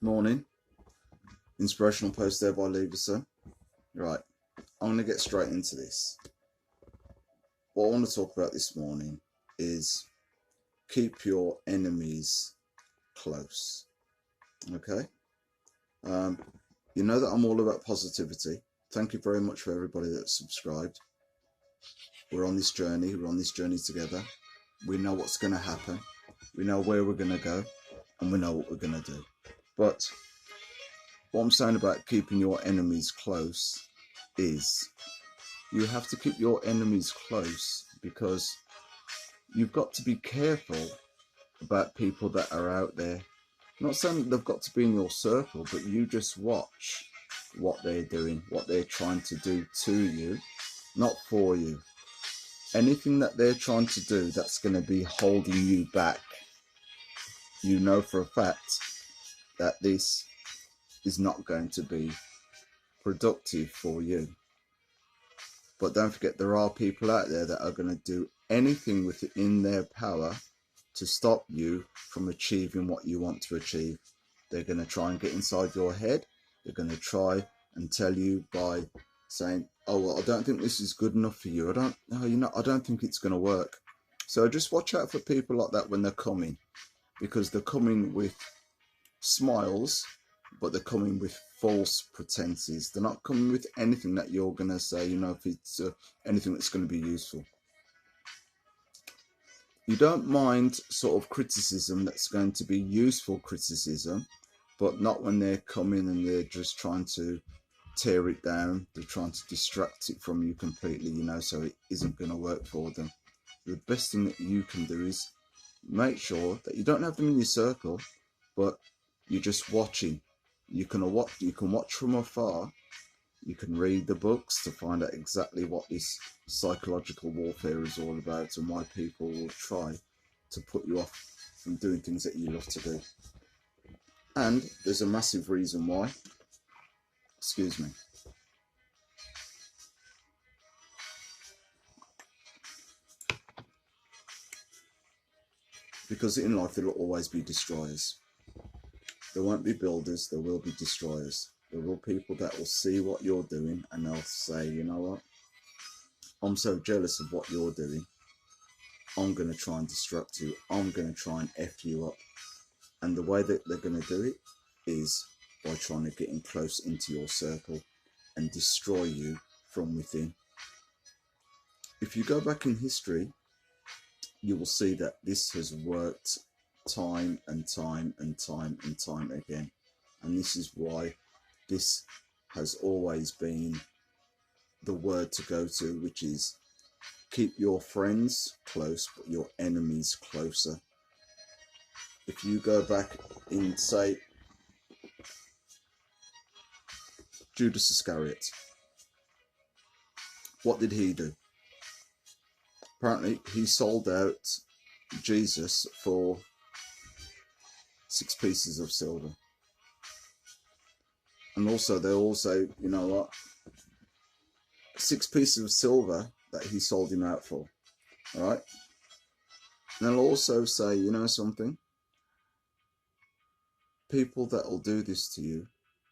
Morning. Inspirational post there by Leverson. Right, I'm going to get straight into this. What I want to talk about this morning is keep your enemies close. Okay? You know that I'm all about positivity. Thank you very much for everybody that's subscribed. We're on this journey. We're on this journey together. We know what's going to happen. We know where we're going to go. And we know what we're going to do. But what I'm saying about keeping your enemies close is you have to keep your enemies close because you've got to be careful about people that are out there. I'm not saying that they've got to be in your circle, but you just watch what they're doing, what they're trying to do to you, not for you. Anything that they're trying to do that's going to be holding you back, you know for a fact that this is not going to be productive for you. But don't forget, there are people out there that are going to do anything within their power to stop you from achieving what you want to achieve. They're going to try and get inside your head. They're going to try and tell you by saying, oh, well, I don't think this is good enough for you. I don't think it's going to work. So just watch out for people like that when they're coming, because they're coming with smiles, but they're coming with false pretenses. They're not coming with anything that you're going to say, if it's anything that's going to be useful. You don't mind sort of criticism that's going to be useful criticism, but not when they're coming and they're just trying to tear it down. They're trying to distract it from you completely, so it isn't going to work for them. The best thing that you can do is make sure that you don't have them in your circle, but you're just watching. You can watch from afar. You can read the books to find out exactly what this psychological warfare is all about and why people will try to put you off from doing things that you love to do. And there's a massive reason why. Excuse me. Because in life there will always be destroyers. There won't be builders, there will be destroyers. There will be people that will see what you're doing and they'll say, you know what? I'm so jealous of what you're doing. I'm going to try and distract you. I'm going to try and F you up. And the way that they're going to do it is by trying to get in close into your circle and destroy you from within. If you go back in history, you will see that this has worked time and time and time and time again. And this is why this has always been the word to go to, which is keep your friends close, but your enemies closer. If you go back in, say, Judas Iscariot, what did he do? Apparently, he sold out Jesus for 6 pieces of silver. And also, they all say, you know what? 6 pieces of silver that he sold him out for. All right? And they'll also say, you know something? People that will do this to you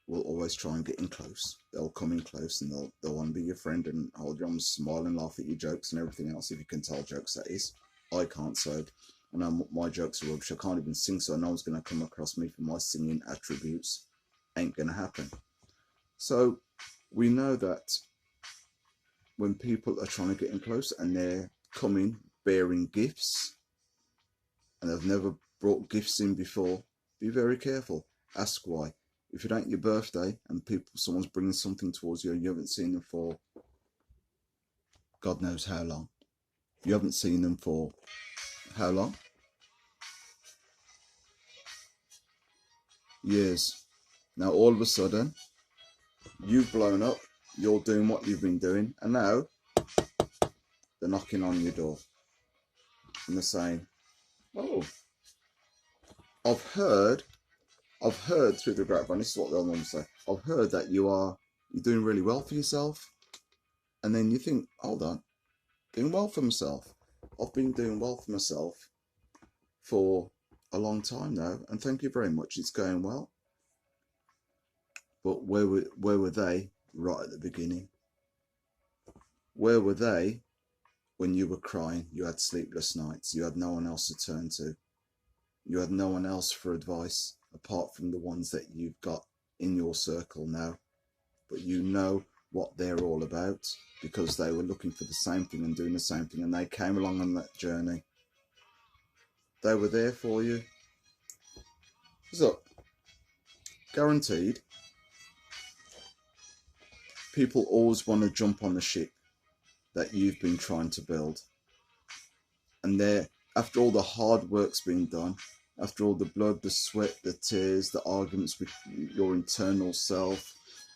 will always try and get in close. They'll come in close and they'll want to be your friend and hold your arms, smile and laugh at your jokes and everything else, if you can tell jokes, that is. I can't, so I know my jokes are rubbish. I can't even sing, so no one's going to come across me for my singing attributes. Ain't going to happen. So we know that when people are trying to get in close and they're coming bearing gifts and they've never brought gifts in before, be very careful. Ask why. If it ain't your birthday and someone's bringing something towards you and you haven't seen them for God knows how long. You haven't seen them for how long? Years. Now all of a sudden, you've blown up, you're doing what you've been doing, and now they're knocking on your door. And they're saying, oh, I've heard through the grapevine, this is what they'll normally say, I've heard that you're doing really well for yourself. And then you think, hold on, doing well for myself. I've been doing well for myself for a long time now, and thank you very much, it's going well. But where were they right at the beginning? Where were they when you were crying? You had sleepless nights. You had no one else to turn to. You had no one else for advice apart from the ones that you've got in your circle now. But you know what they're all about because they were looking for the same thing and doing the same thing, and they came along on that journey. They were there for you. So, guaranteed, people always want to jump on the ship that you've been trying to build. And there, after all the hard work's been done, after all the blood, the sweat, the tears, the arguments with your internal self,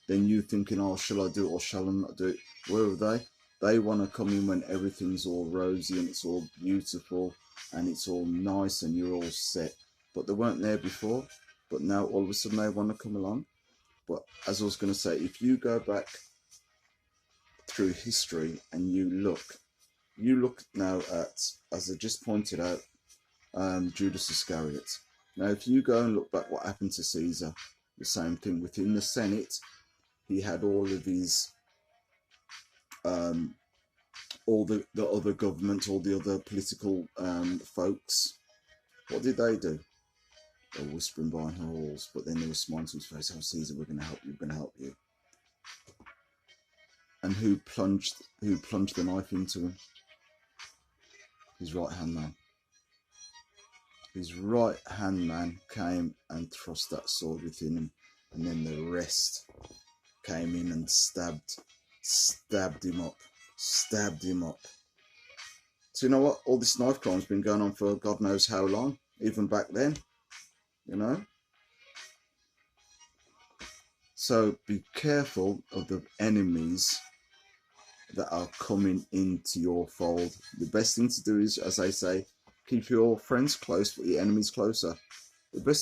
then you thinking, oh, shall I do it or shall I not do it? Where are they? They want to come in when everything's all rosy and it's all beautiful and it's all nice and you're all set. But they weren't there before, but now all of a sudden they want to come along. But as I was going to say, if you go back through history and you look now at, as I just pointed out, Judas Iscariot. Now, if you go and look back what happened to Caesar, the same thing. Within the Senate, he had all of his, all the other government, all the other political folks. What did they do? They were whispering behind her walls, but then they were smiling to his face, oh, Caesar, we're going to help you, we're going to help you. And who plunged the knife into him? His right-hand man. His right-hand man came and thrust that sword within him, and then the rest came in and stabbed him up. So you know what? All this knife crime's been going on for God knows how long, even back then, you know? So be careful of the enemies that are coming into your fold. The best thing to do is, as I say, keep your friends close, but your enemies closer. The best